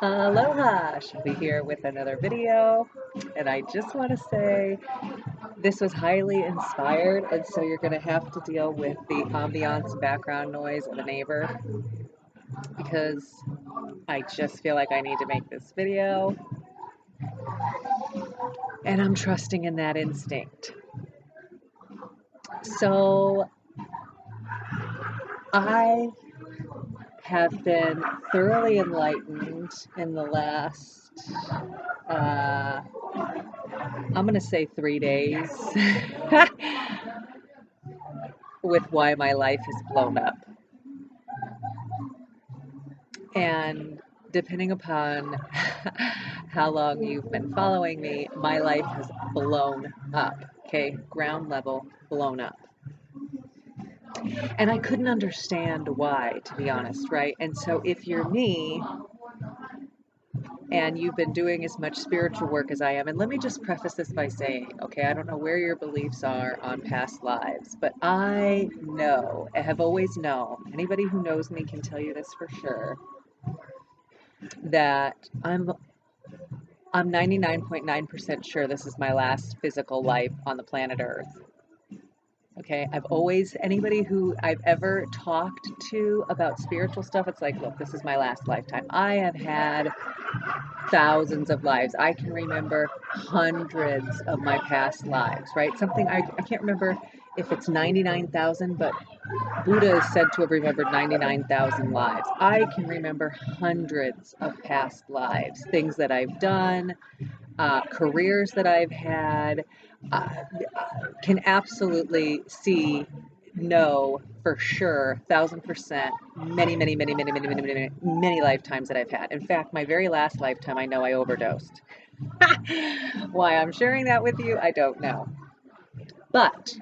Aloha! Shelby here with another video, and I just want to say this was highly inspired, and so you're going to have to deal with the ambiance background noise of a neighbor because I just feel like I need to make this video, and I'm trusting in that instinct. So I have been thoroughly enlightened in the last I'm going to say 3 days with why my life has blown up. And depending upon how long you've been following me, my life has blown up. Okay, ground level, blown up. And I couldn't understand why, to be honest, right? And so if you're me, and you've been doing as much spiritual work as I am. And let me just preface this by saying, okay, I don't know where your beliefs are on past lives, but I know, I have always known, anybody who knows me can tell you this for sure, that I'm 99.9% sure this is my last physical life on the planet Earth. Okay, I've always, anybody who I've ever talked to about spiritual stuff, it's like, look, this is my last lifetime. I have had thousands of lives. I can remember hundreds of my past lives, right? Something I can't remember if it's 99,000, but Buddha is said to have remembered 99,000 lives. I can remember hundreds of past lives, things that I've done, careers that I've had, uh, can absolutely know for sure, 1,000%, many lifetimes that I've had. In fact, my very last lifetime, I know I overdosed. Why I'm sharing that with you, I don't know. But,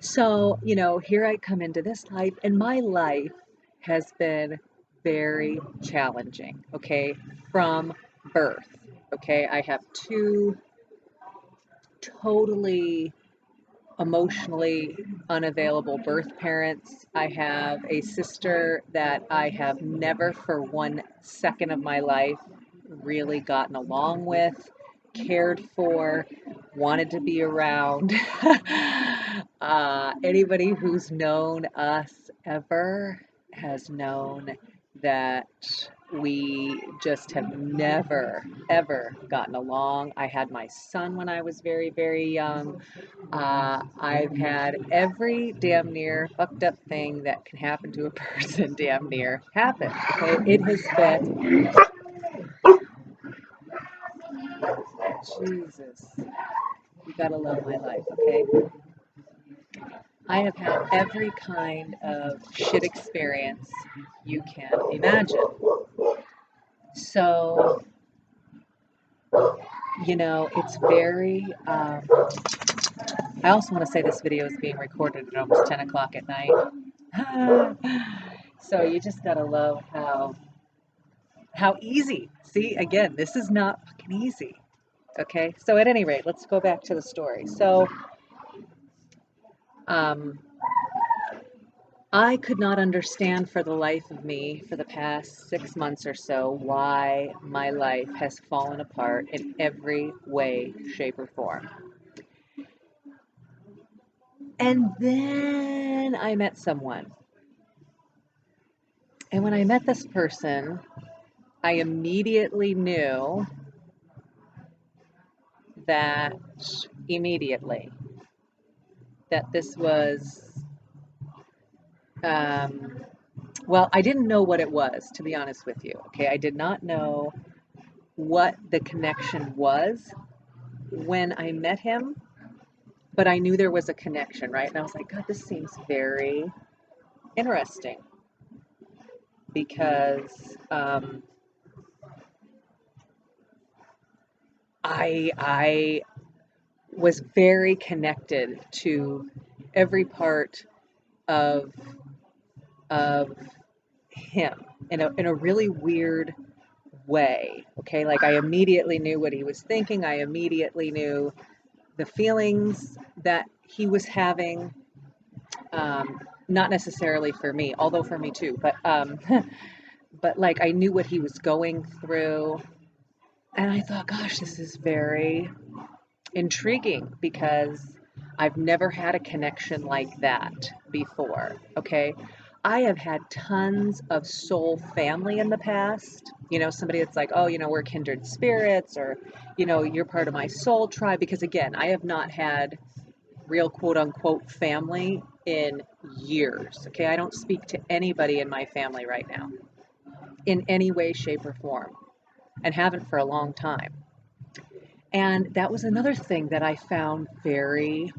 so, here I come into this life, and my life has been very challenging, okay, from birth. Okay, I have two totally emotionally unavailable birth parents. I have a sister that I have never for 1 second of my life really gotten along with, cared for, wanted to be around. Anybody who's known us ever has known that we just have never, ever gotten along. I had my son when I was very, very young. I've had every damn near fucked up thing that can happen to a person damn near happen. Okay, it has been, Jesus, you gotta love my life, okay? I have had every kind of shit experience you can imagine. So, it's very, I also want to say this video is being recorded at almost 10 o'clock at night. So you just gotta love how easy. See, again, this is not fucking easy. Okay, so at any rate, let's go back to the story. So, I could not understand for the life of me for the past 6 months or so why my life has fallen apart in every way, shape, or form. And then I met someone. And when I met this person, I immediately knew that this was, well, I didn't know what it was, to be honest with you. Okay, I did not know what the connection was when I met him, but I knew there was a connection, right? And I was like, God, this seems very interesting because I was very connected to every part of him in a really weird way. Okay, like I immediately knew what he was thinking. I immediately knew the feelings that he was having. Not necessarily for me, although for me too, but but like I knew what he was going through. And I thought, gosh, this is very intriguing because I've never had a connection like that before. Okay. I have had tons of soul family in the past. You know, somebody that's like, oh, you know, we're kindred spirits, or, you know, you're part of my soul tribe. Because again, I have not had real quote unquote family in years. Okay. I don't speak to anybody in my family right now in any way, shape, or form, and haven't for a long time. And that was another thing that I found very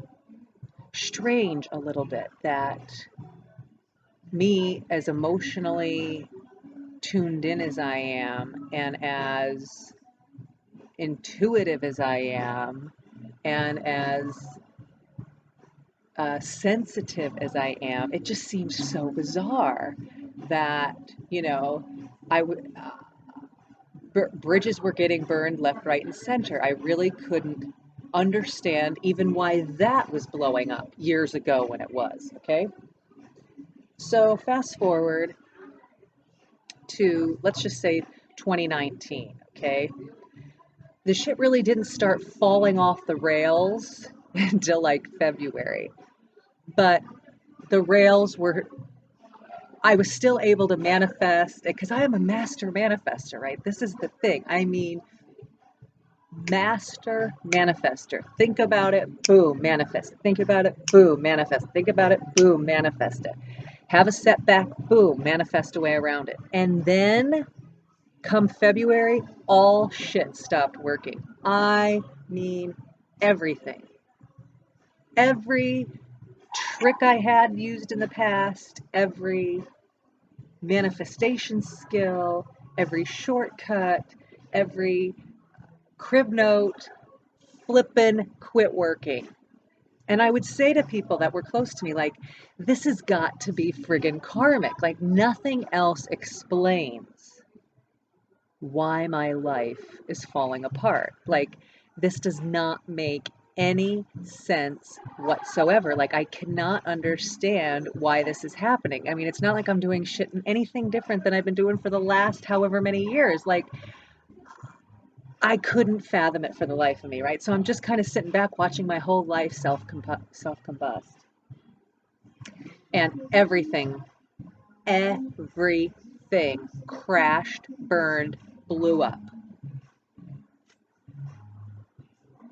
strange a little bit, that me, as emotionally tuned in as I am, and as intuitive as I am, and as sensitive as I am, it just seems so bizarre that, you know, I would. Bridges were getting burned left, right, and center. I really couldn't understand even why that was blowing up years ago when it was. Okay. So fast forward to, let's just say, 2019. Okay. The shit really didn't start falling off the rails until like February. But the rails were, I was still able to manifest because I am a master manifester, right? This is the thing. I mean, master manifester. Think about it, boom, manifest it. Think about it, boom, manifest it. Think about it, boom, manifest it. Have a setback, boom, manifest a way around it. And then come February, all shit stopped working. I mean, everything. Every trick I had used in the past, every manifestation skill, every shortcut, every crib note, flippin' quit working. And I would say to people that were close to me, like, this has got to be friggin' karmic. Like, nothing else explains why my life is falling apart. Like, this does not make any sense whatsoever. Like, I cannot understand why this is happening. I mean, it's not like I'm doing shit anything different than I've been doing for the last however many years. Like, I couldn't fathom it for the life of me, right? So I'm just kind of sitting back watching my whole life self-combust. And everything crashed, burned, blew up,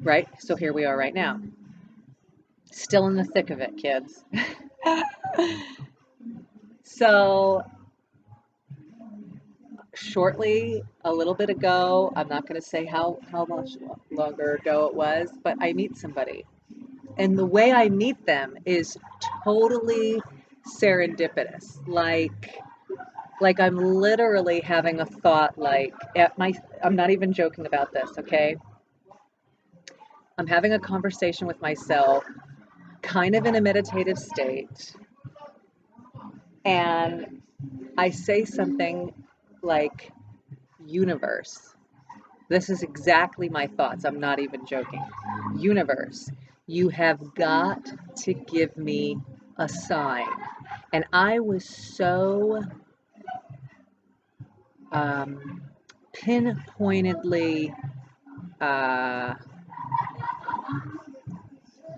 right? So here we are right now. Still in the thick of it, kids. So shortly, a little bit ago, I'm not going to say how much longer ago it was, but I meet somebody. And the way I meet them is totally serendipitous. Like I'm literally having a thought, like I'm not even joking about this, okay? I'm having a conversation with myself, kind of in a meditative state, and I say something like, universe. This is exactly my thoughts. I'm not even joking. Universe, you have got to give me a sign. And I was so pinpointedly, uh,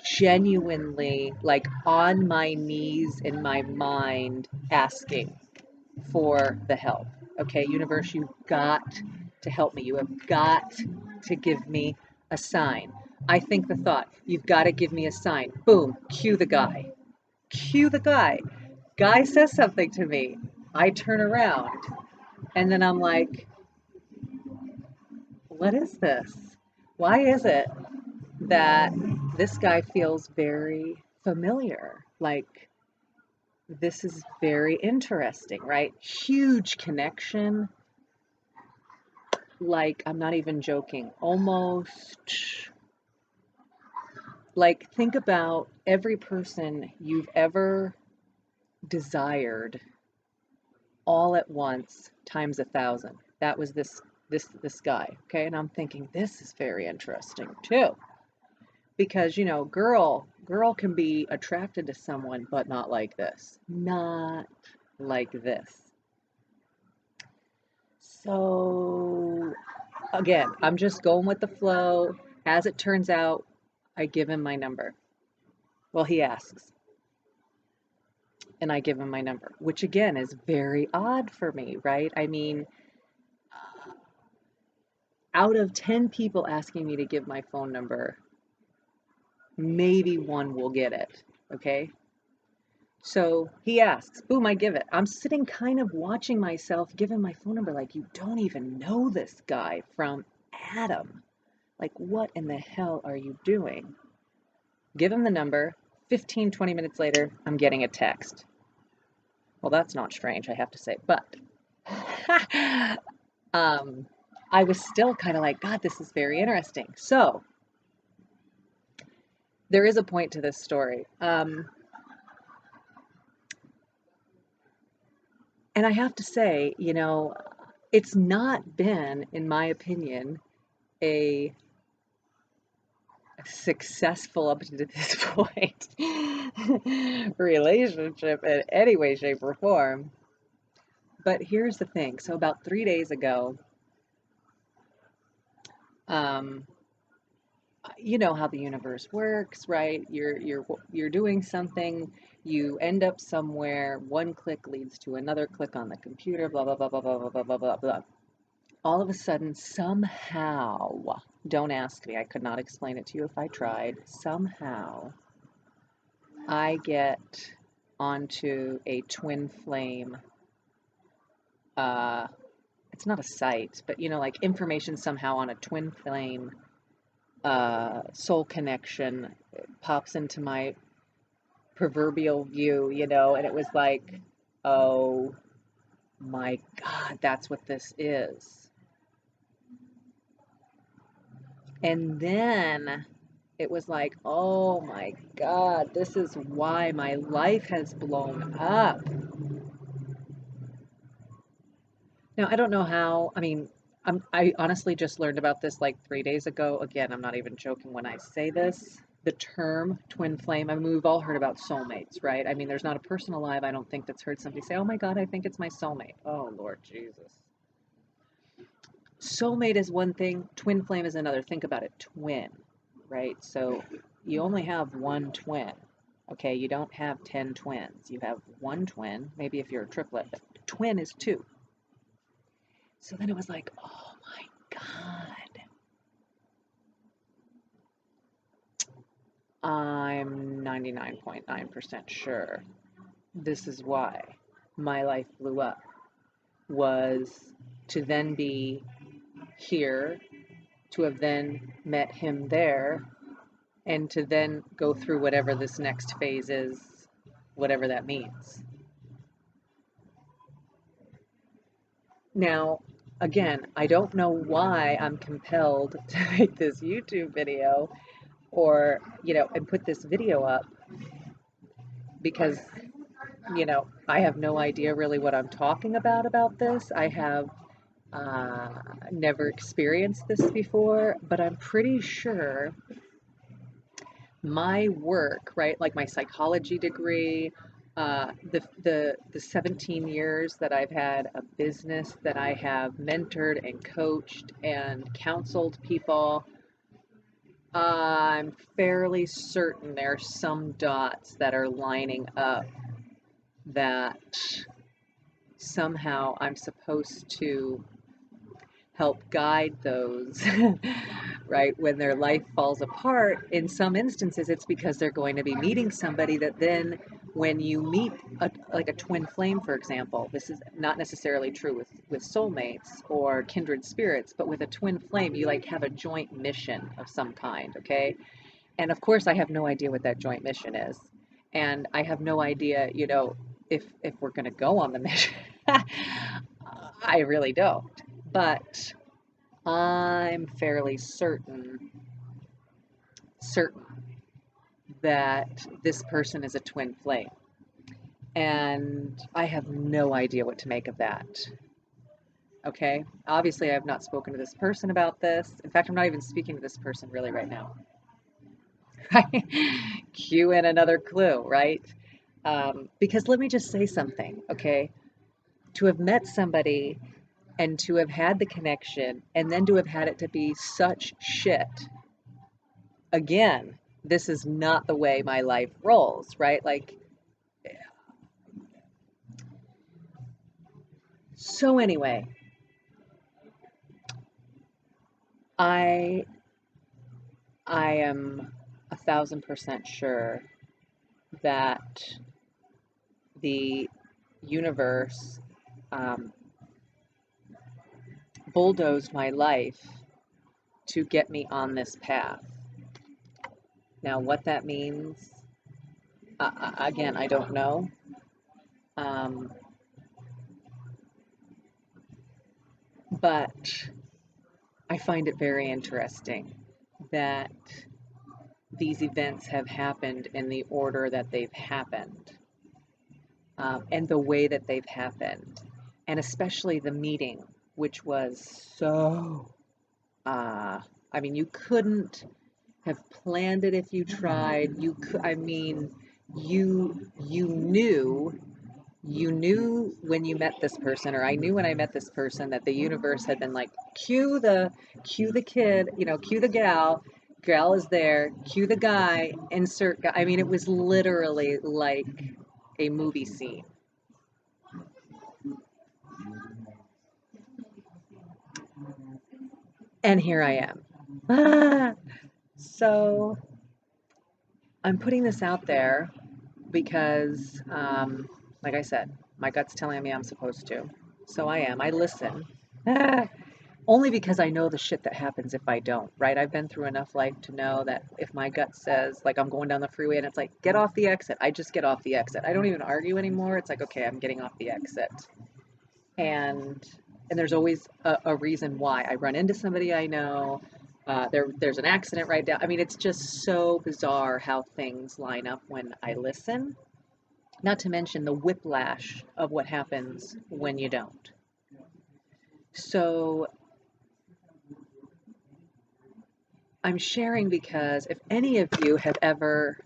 genuinely, like on my knees in my mind, asking for the help. Okay, universe, you've got to help me. You have got to give me a sign. I think the thought, you've got to give me a sign. Boom, cue the guy. Cue the guy. Guy says something to me. I turn around and then I'm like, what is this? Why is it that this guy feels very familiar? Like, this is very interesting, right? Huge connection. Like, I'm not even joking. Almost like, think about every person you've ever desired all at once times 1,000. That was this guy. Okay. And I'm thinking, this is very interesting too. Because, you know, girl can be attracted to someone, but not like this. Not like this. So again, I'm just going with the flow. As it turns out, I give him my number. Well, he asks, and I give him my number, which again is very odd for me, right? I mean, out of 10 people asking me to give my phone number, maybe one will get it. Okay. So he asks, boom, I give it. I'm sitting kind of watching myself give him my phone number, like, you don't even know this guy from Adam. Like, what in the hell are you doing? Give him the number. 15, 20 minutes later, I'm getting a text. Well, that's not strange, I have to say, but I was still kind of like, God, this is very interesting. So there is a point to this story. And I have to say, it's not been, in my opinion, a successful up to this point relationship in any way, shape, or form. But here's the thing. So about 3 days ago, um, you know how the universe works, right? You're doing something, you end up somewhere, one click leads to another click on the computer, blah blah blah blah blah blah blah blah blah blah. All of a sudden, somehow, don't ask me, I could not explain it to you if I tried. Somehow, I get onto a twin flame. It's not a site, but like information somehow on a twin flame soul connection pops into my proverbial view, and it was like, oh my God, that's what this is. And then it was like, oh my God, this is why my life has blown up. Now, I don't know how, I mean, I honestly just learned about this like 3 days ago. Again, I'm not even joking when I say this. The term twin flame, I mean, we've all heard about soulmates, right? I mean, there's not a person alive, I don't think, that's heard somebody say, oh my God, I think it's my soulmate. Oh, Lord Jesus. Soulmate is one thing, twin flame is another. Think about it, twin, right? So you only have one twin, okay? You don't have 10 twins. You have one twin, maybe if you're a triplet, but twin is two. So then it was like, oh my God. I'm 99.9% sure this is why my life blew up, was to then be here, to have then met him there, and to then go through whatever this next phase is, whatever that means. Now, again, I don't know why I'm compelled to make this YouTube video or, and put this video up, because, I have no idea really what I'm talking about this. I have never experienced this before, but I'm pretty sure my work, right, like my psychology degree, the 17 years that I've had a business, that I have mentored and coached and counseled people, I'm fairly certain there's some dots that are lining up that somehow I'm supposed to help guide those, right? When their life falls apart, in some instances, it's because they're going to be meeting somebody that then, when you meet like a twin flame, for example, this is not necessarily true with soulmates or kindred spirits, but with a twin flame, you like have a joint mission of some kind, okay? And of course, I have no idea what that joint mission is. And I have no idea, if we're going to go on the mission. I really don't. But I'm fairly certain that this person is a twin flame. And I have no idea what to make of that. Okay? Obviously, I have not spoken to this person about this. In fact, I'm not even speaking to this person really right now. Right? Cue in another clue, right? Because let me just say something, okay? To have met somebody and to have had the connection and then to have had it to be such shit. Again, this is not the way my life rolls, right? Like, so anyway, I I am 1,000% sure that the universe um, bulldozed my life to get me on this path. Now, what that means, again, I don't know. Um, but I find it very interesting that these events have happened in the order that they've happened, and the way that they've happened, and especially the meeting, which was so, I mean, you couldn't have planned it if you tried. You could, I mean, you knew when you met this person, or I knew when I met this person, that the universe had been like, cue the kid, cue the gal is there, cue the guy, insert guy. I mean, it was literally like a movie scene. And here I am. So I'm putting this out there because, like I said, my gut's telling me I'm supposed to. So I am. I listen. Only because I know the shit that happens if I don't, right? I've been through enough life to know that if my gut says, like, I'm going down the freeway and it's like, get off the exit, I just get off the exit. I don't even argue anymore. It's like, okay, I'm getting off the exit. And there's always a reason why. I run into somebody I know. There's an accident right down. I mean, it's just so bizarre how things line up when I listen. Not to mention the whiplash of what happens when you don't. So I'm sharing because if any of you have ever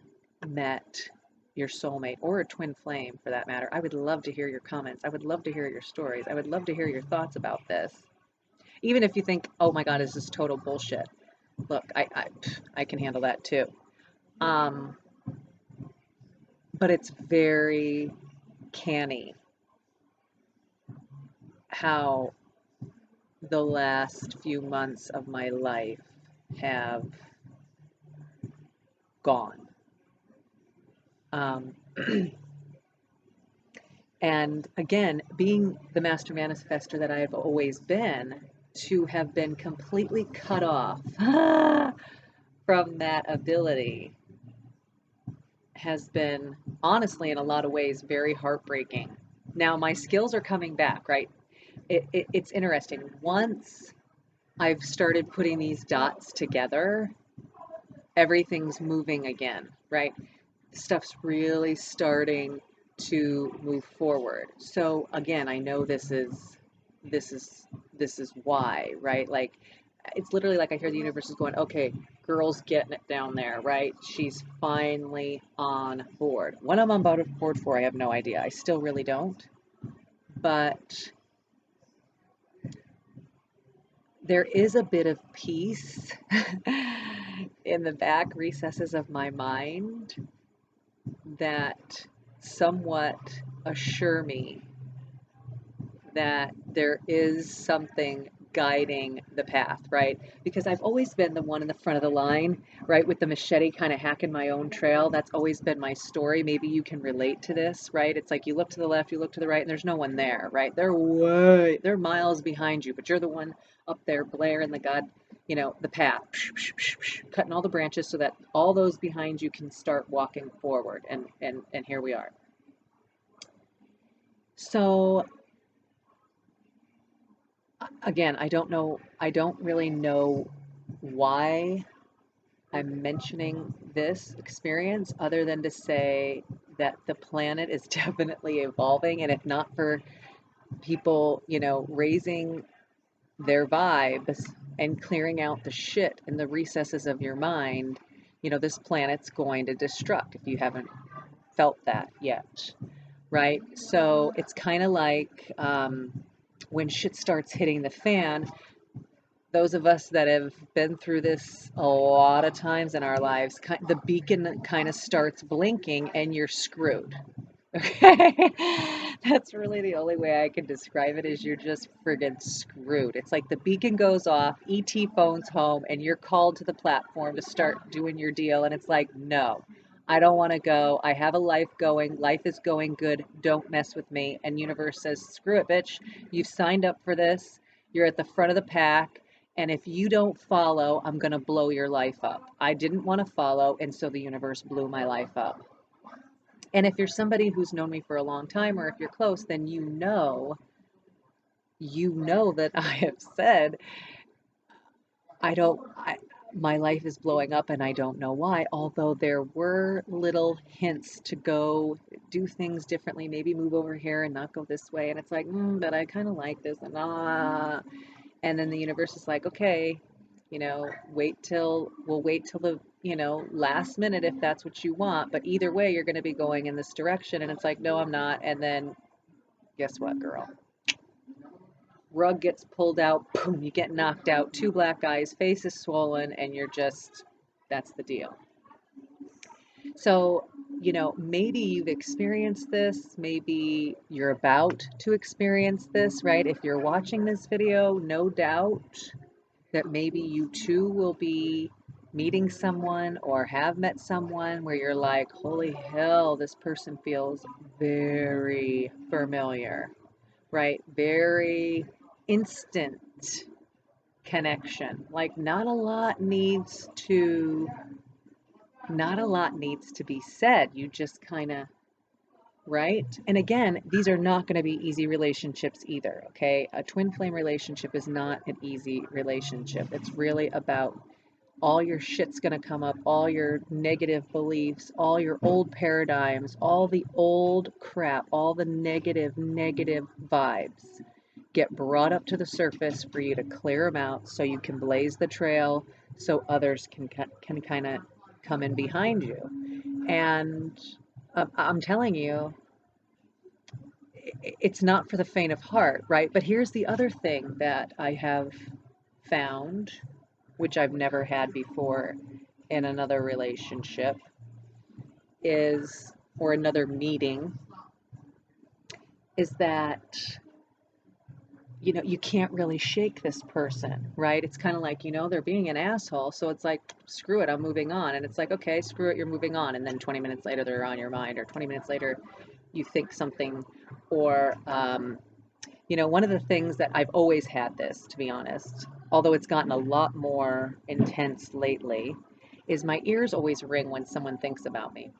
met your soulmate or a twin flame for that matter, I would love to hear your comments. I would love to hear your stories. I would love to hear your thoughts about this. Even if you think, oh my God, is this total bullshit? Look, I can handle that too. Um, but it's very canny how the last few months of my life have gone. Um, and again, being the master manifestor that I have always been, to have been completely cut off from that ability has been, honestly, in a lot of ways, very heartbreaking. Now, my skills are coming back, right? It's interesting. Once I've started putting these dots together, everything's moving again, right? Stuff's really starting to move forward. So again, I know this is this is why, right? Like, it's literally like I hear the universe is going, okay, girl's getting it down there, right? She's finally on board. When I'm on board for, I have no idea. I still really don't. But there is a bit of peace in the back recesses of my mind that somewhat assure me that there is something guiding the path, right? Because I've always been the one in the front of the line, right? With the machete kind of hacking my own trail. That's always been my story. Maybe you can relate to this, right? It's like you look to the left, you look to the right, and there's no one there, right? They're miles behind you, but you're the one up there blaring the path, cutting all the branches so that all those behind you can start walking forward. And here we are. So again, I don't really know why I'm mentioning this experience other than to say that the planet is definitely evolving, and if not for people, raising their vibes and clearing out the shit in the recesses of your mind, this planet's going to destruct if you haven't felt that yet, right? So it's kind of like when shit starts hitting the fan, those of us that have been through this a lot of times in our lives, the beacon kind of starts blinking and you're screwed. Okay, that's really the only way I can describe it, is you're just friggin' screwed. It's like the beacon goes off, ET phones home, and you're called to the platform to start doing your deal. And it's like, no, I don't want to go. I have a life going. Life is going good. Don't mess with me. And universe says, screw it, bitch. You've signed up for this. You're at the front of the pack. And if you don't follow, I'm going to blow your life up. I didn't want to follow, and so the universe blew my life up. And if you're somebody who's known me for a long time, or if you're close, then you know that I have said, I don't, I, my life is blowing up and I don't know why. Although there were little hints to go do things differently, maybe move over here and not go this way. And it's like, but I kind of like this, and then the universe is like, okay, we'll wait till the, last minute if that's what you want. But either way, you're going to be going in this direction. And it's like, no, I'm not. And then guess what, girl? Rug gets pulled out, boom, you get knocked out, 2 black eyes, face is swollen, and that's the deal. So, maybe you've experienced this, maybe you're about to experience this, right? If you're watching this video, no doubt that maybe you too will be meeting someone or have met someone where you're like, holy hell, this person feels very familiar, right? Very instant connection. Like not a lot needs to be said. You just kind of, right? And again, these are not going to be easy relationships either, okay? A twin flame relationship is not an easy relationship. It's really about all your shit's going to come up, all your negative beliefs, all your old paradigms, all the old crap, all the negative vibes get brought up to the surface for you to clear them out so you can blaze the trail so others can kind of come in behind you. And I'm telling you, it's not for the faint of heart, right? But here's the other thing that I have found, which I've never had before in another relationship, or another meeting, is that, you can't really shake this person, right? It's kind of like, they're being an asshole. So it's like, screw it, I'm moving on. And it's like, okay, screw it, you're moving on. And then 20 minutes later, they're on your mind, or 20 minutes later, you think something, or, one of the things that I've always had this, to be honest, although it's gotten a lot more intense lately, is my ears always ring when someone thinks about me,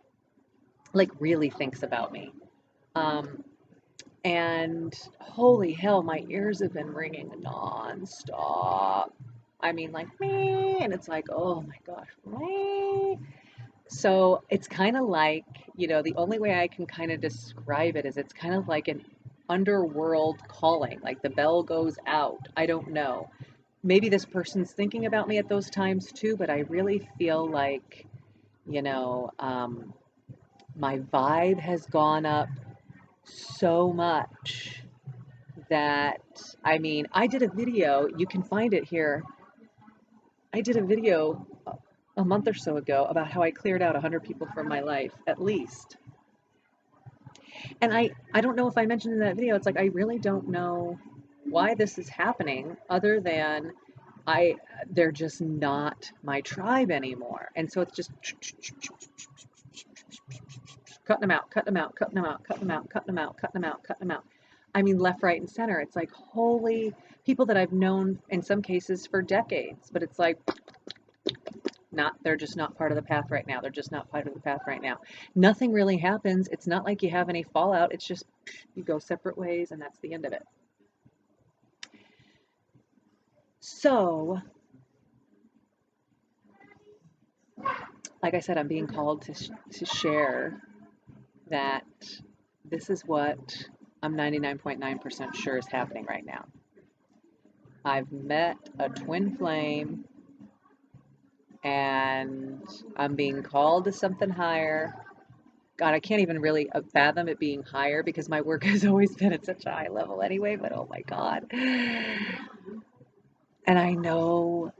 like really thinks about me. And holy hell, my ears have been ringing nonstop. I mean, like, me, and it's like, oh my gosh, me. So it's kind of like, the only way I can kind of describe it is it's kind of like an underworld calling, like the bell goes out. I don't know. Maybe this person's thinking about me at those times too, but I really feel like, my vibe has gone up so much that, I mean, I did a video, you can find it here. I did a video a month or so ago about how I cleared out 100 people from my life, at least. And I don't know if I mentioned in that video, it's like, I really don't know why this is happening, other than they're just not my tribe anymore. And so it's just cutting them out, cutting them out, cutting them out, cutting them out, cutting them out, cutting them out, cutting them out. I mean, left, right, and center. It's like, holy, people that I've known in some cases for decades, but it's like, they're just not part of the path right now. They're just not part of the path right now. Nothing really happens. It's not like you have any fallout. It's just, you go separate ways, and that's the end of it. So, like I said, I'm being called to share that this is what I'm 99.9% sure is happening right now. I've met a twin flame, and I'm being called to something higher, God, I can't even really fathom it being higher because my work has always been at such a high level anyway, but oh my God. And I know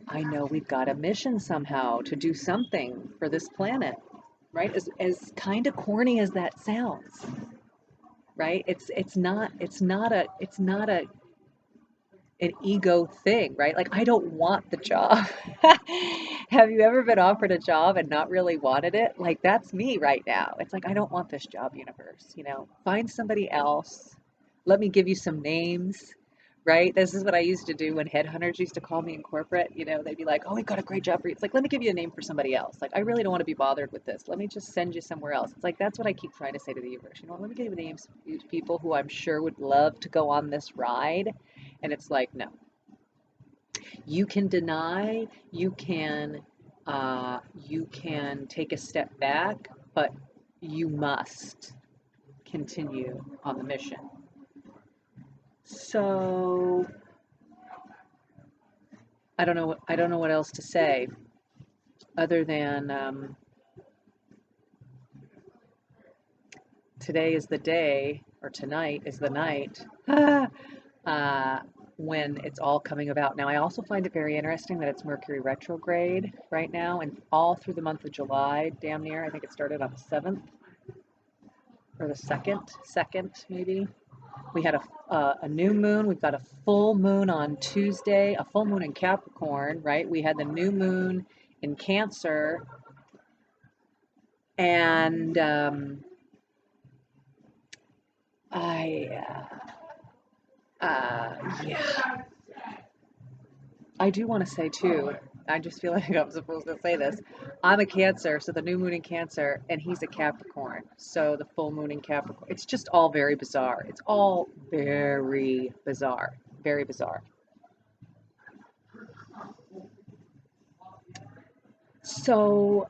we've got a mission somehow to do something for this planet, right? As kind of corny as that sounds, right? It's not an ego thing, right? Like I don't want the job. Have you ever been offered a job and not really wanted it? Like that's me right now. It's like I don't want this job, universe, you know. Find somebody else. Let me give you some names, right? This is what I used to do when headhunters used to call me in corporate, you know, they'd be like, "Oh, we got a great job for you." It's like, "Let me give you a name for somebody else." Like, I really don't want to be bothered with this. Let me just send you somewhere else. It's like that's what I keep trying to say to the universe. You know, let me give you names of people who I'm sure would love to go on this ride. And it's like, no, you can deny, you can take a step back, but you must continue on the mission. So I don't know what else to say other than today is the day, or tonight is the night. uh, when it's all coming about. Now, I also find it very interesting that it's Mercury retrograde right now and all through the month of July, damn near. I think it started on the 7th or the 2nd maybe. We had a new moon. We've got a full moon on Tuesday, a full moon in Capricorn, right? We had the new moon in Cancer, and I, yeah, I do want to say too, I just feel like I'm supposed to say this. I'm a Cancer, so the new moon in Cancer, and he's a Capricorn, so the full moon in Capricorn. It's just all very bizarre. It's all very bizarre. Very bizarre. So,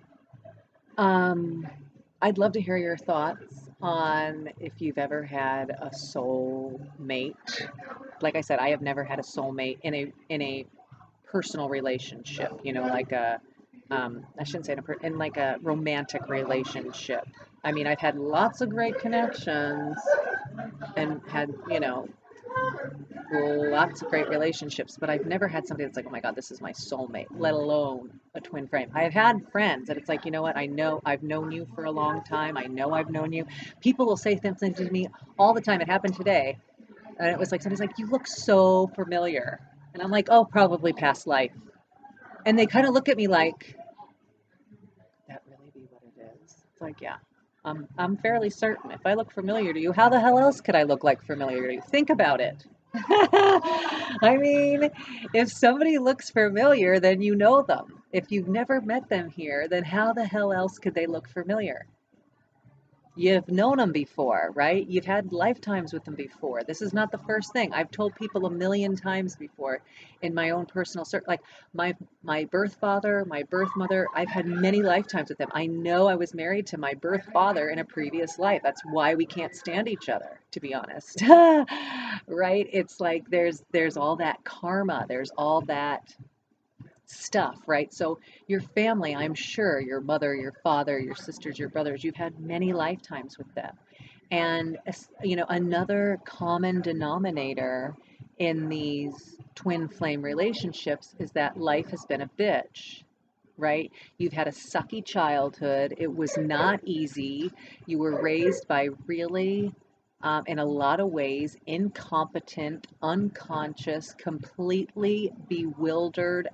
um, I'd love to hear your thoughts on if you've ever had a soul mate. Like I said, I have never had a soulmate in a personal relationship, you know, like a, I shouldn't say in like a romantic relationship. I mean, I've had lots of great connections and had, you know, lots of great relationships, but I've never had somebody that's like, oh my God, this is my soulmate, let alone a twin flame. I've had friends that it's like, you know what, I know I've known you for a long time. I know I've known you. People will say things to me all the time. It happened today. And it was like, somebody's like, you look so familiar. And I'm like, oh, probably past life. And they kind of look at me like, that really be what it is? It's like, yeah, I'm fairly certain. If I look familiar to you, how the hell else could I look like familiar to you? Think about it. I mean, if somebody looks familiar, then you know them. If you've never met them here, then how the hell else could they look familiar? You've known them before, right? You've had lifetimes with them before. This is not the first thing. I've told people a million times before in my own personal circle, like my birth father, my birth mother, I've had many lifetimes with them. I know I was married to my birth father in a previous life. That's why we can't stand each other, to be honest. Right? It's like there's all that karma, there's all that stuff, right? So your family, I'm sure, your mother, your father, your sisters, your brothers, you've had many lifetimes with them. And you know, another common denominator in these twin flame relationships is that life has been a bitch, right? You've had a sucky childhood. It was not easy. You were raised by really in a lot of ways, incompetent, unconscious, completely bewildered,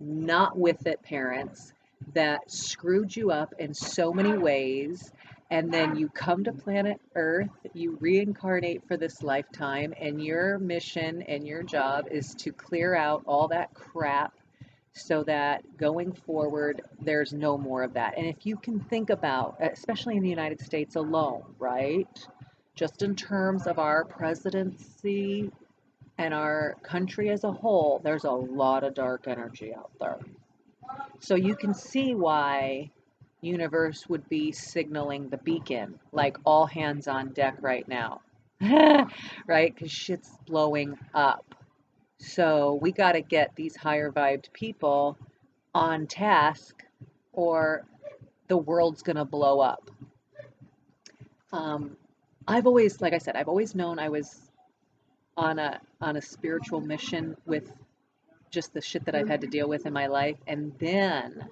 not with it parents that screwed you up in so many ways. And then you come to planet Earth, you reincarnate for this lifetime, and your mission and your job is to clear out all that crap so that going forward, there's no more of that. And if you can think about, especially in the United States alone, right? Just in terms of our presidency and our country as a whole, there's a lot of dark energy out there. So you can see why universe would be signaling the beacon, like all hands on deck right now. Right? Because shit's blowing up. So we got to get these higher vibed people on task or the world's going to blow up. Um, I've always, like I said, I've always known I was on a spiritual mission with just the shit that I've had to deal with in my life. And then,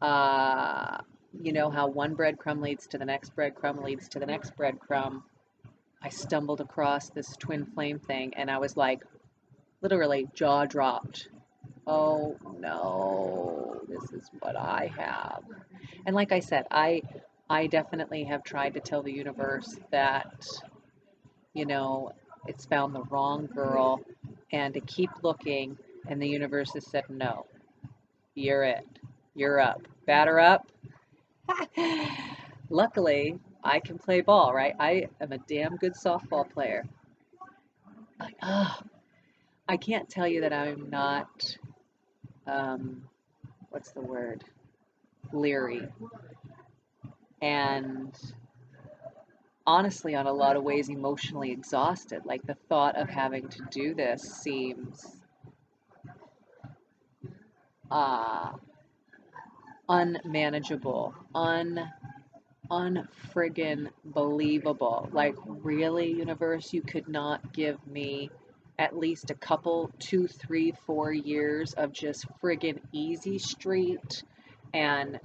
uh, you know how one breadcrumb leads to the next breadcrumb leads to the next breadcrumb. I stumbled across this twin flame thing, and I was like, literally jaw dropped. Oh no, this is what I have. And like I said, I definitely have tried to tell the universe that, you know, it's found the wrong girl and to keep looking, and the universe has said no. You're it. You're up. Batter up. Luckily, I can play ball, right? I am a damn good softball player. Like, oh, I can't tell you that I'm not, um, what's the word? Leery. And honestly, on a lot of ways, emotionally exhausted. Like the thought of having to do this seems uh, unmanageable, unfriggin' believable. Like, really, universe, you could not give me at least a couple, 2, 3, 4 years of just friggin' easy street and,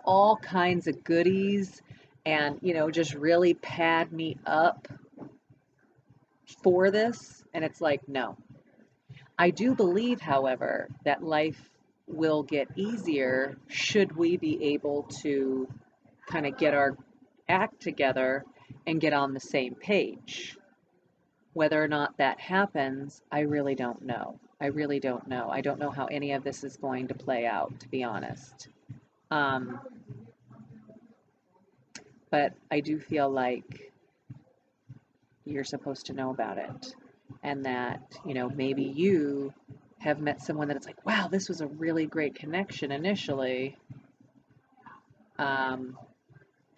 all kinds of goodies and, just really pad me up for this. And it's like, no. I do believe, however, that life will get easier should we be able to kind of get our act together and get on the same page. Whether or not that happens, I really don't know. I really don't know. I don't know how any of this is going to play out, to be honest. Um, but I do feel like you're supposed to know about it. And that, maybe you have met someone that it's like, wow, this was a really great connection initially. Um,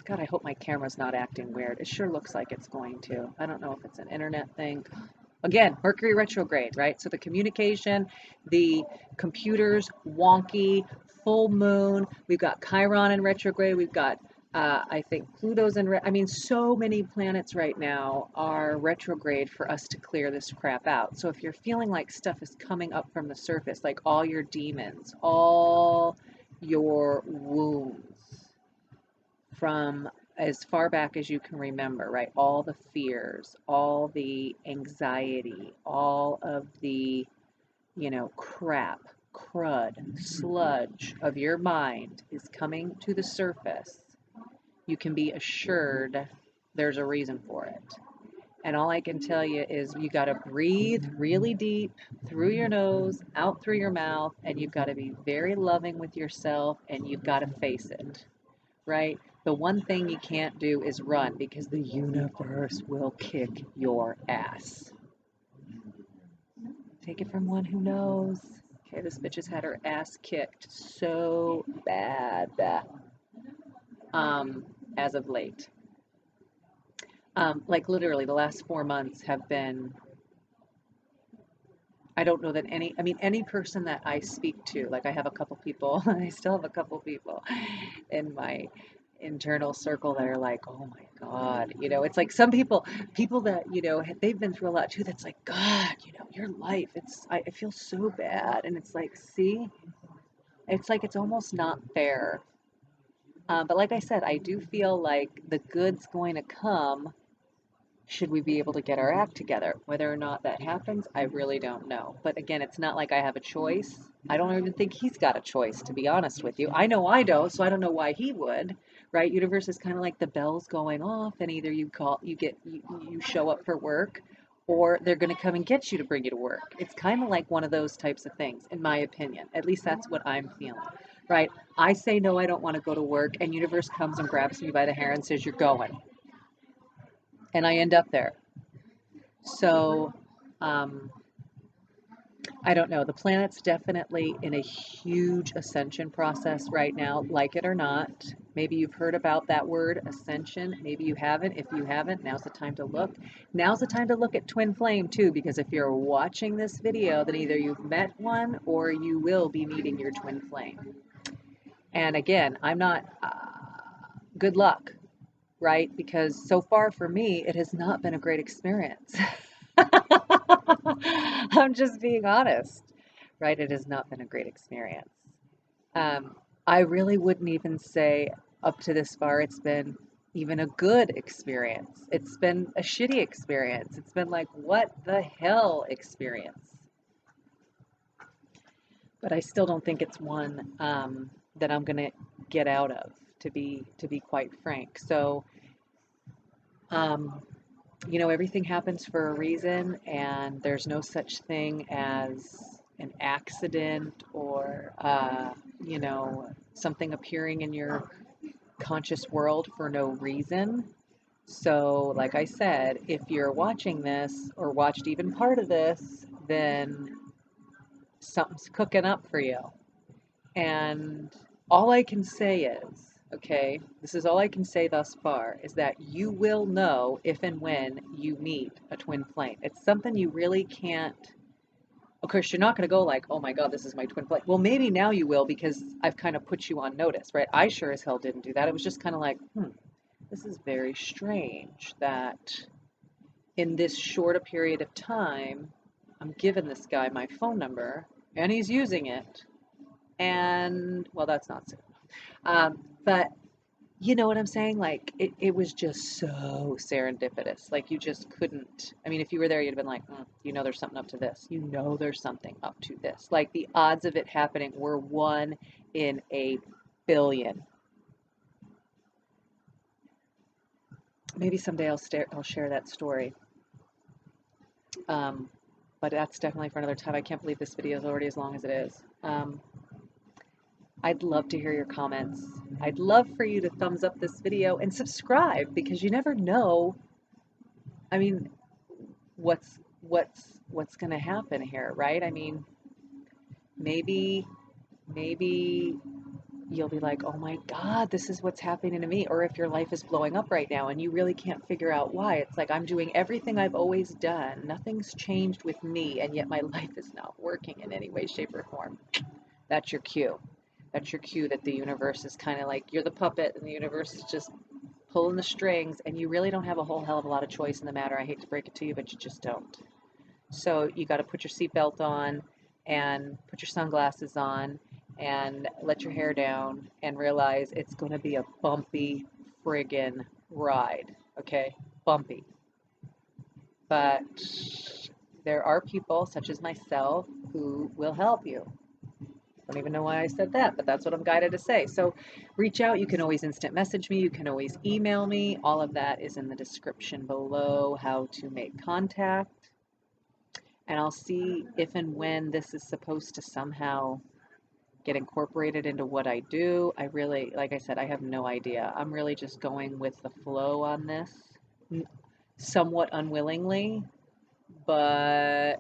God, I hope my camera's not acting weird. It sure looks like it's going to. I don't know if it's an internet thing. Again, Mercury retrograde, right? So the communication, the computers, wonky, full moon. We've got Chiron in retrograde. We've got, I think, Pluto's in. I mean, so many planets right now are retrograde for us to clear this crap out. So if you're feeling like stuff is coming up from the surface, like all your demons, all your wounds from as far back as you can remember, right? All the fears, all the anxiety, all of the, crap, crud, sludge of your mind is coming to the surface. You can be assured there's a reason for it. And all I can tell you is you got to breathe really deep through your nose, out through your mouth, and you've got to be very loving with yourself and you've got to face it, right? The one thing you can't do is run because the universe will kick your ass. Take it from one who knows. Okay, this bitch has had her ass kicked so bad, as of late. Like literally the last 4 months have been, I don't know that any person that I speak to, like I have a couple people, I still have a couple people in my internal circle that are like, oh my God, it's like some people that, they've been through a lot too. That's like, God, your life, I feel so bad. And it's like, see, it's like, it's almost not fair. But like I said, I do feel like the good's going to come should we be able to get our act together. Whether or not that happens, I really don't know. But again, it's not like I have a choice. I don't even think he's got a choice, to be honest with you. I know I don't, so I don't know why he would, right? Universe is kind of like the bells going off, and either you show up for work, or they're going to come and get you to bring you to work. It's kind of like one of those types of things, in my opinion. At least that's what I'm feeling, right? I say no, I don't want to go to work, and universe comes and grabs me by the hair and says, you're going. And I end up there. So, um, I don't know. The planet's definitely in a huge ascension process right now, like it or not. Maybe you've heard about that word, ascension. Maybe you haven't. If you haven't, now's the time to look. Now's the time to look at twin flame too, because if you're watching this video, then either you've met one or you will be meeting your twin flame. And again, I'm not, good luck. right? Because so far for me, it has not been a great experience. I'm just being honest, right? It has not been a great experience. Um, I really wouldn't even say up to this far it's been even a good experience. It's been a shitty experience. It's been like, what the hell experience? But I still don't think it's one that I'm gonna get out of, to be quite frank. So, um, everything happens for a reason, and there's no such thing as an accident or something appearing in your conscious world for no reason. So, like I said, if you're watching this or watched even part of this, then something's cooking up for you. And all I can say is, okay, this is all I can say thus far, is that you will know if and when you meet a twin flame. It's something you really can't. Of course, you're not going to go like, oh my God, this is my twin flame. Well, maybe now you will because I've kind of put you on notice, right? I sure as hell didn't do that. It was just kind of like, this is very strange that in this short a period of time, I'm giving this guy my phone number and he's using it. And, well, that's not so. But you know what I'm saying? Like, it was just so serendipitous. Like, you just couldn't. I mean, if you were there, you'd have been like, there's something up to this. There's something up to this. Like, the odds of it happening were 1 in 1 billion. Maybe someday I'll share that story. Um, but that's definitely for another time. I can't believe this video is already as long as it is. I'd love to hear your comments. I'd love for you to thumbs up this video and subscribe because you never know. I mean, what's going to happen here, right? I mean, maybe you'll be like, "Oh my God, this is what's happening to me." Or if your life is blowing up right now and you really can't figure out why. It's like I'm doing everything I've always done. Nothing's changed with me, and yet my life is not working in any way, shape, or form. That's your cue. That's your cue that the universe is kind of like you're the puppet and the universe is just pulling the strings, and you really don't have a whole hell of a lot of choice in the matter. I hate to break it to you, but you just don't. So you got to put your seatbelt on and put your sunglasses on and let your hair down and realize it's going to be a bumpy friggin' ride. Okay? Bumpy. But there are people such as myself who will help you. I don't even know why I said that, but that's what I'm guided to say. So reach out. You can always instant message me. You can always email me. All of that is in the description below, how to make contact. And I'll see if and when this is supposed to somehow get incorporated into what I do. I really, like I said, I have no idea. I'm really just going with the flow on this, somewhat unwillingly, but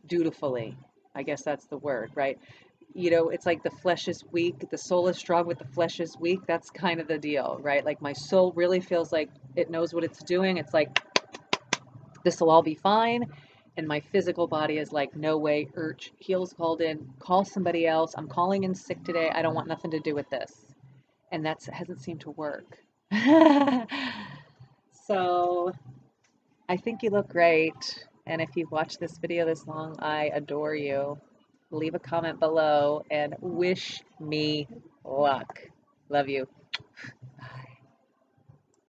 dutifully. I guess that's the word, right? It's like the flesh is weak, the soul is strong, but the flesh is weak. That's kind of the deal, right? Like my soul really feels like it knows what it's doing. It's like, this will all be fine. And my physical body is like, no way, heels called in, call somebody else. I'm calling in sick today. I don't want nothing to do with this. And that hasn't seemed to work. So I think you look great. And if you've watched this video this long, I adore you. Leave a comment below and wish me luck. Love you.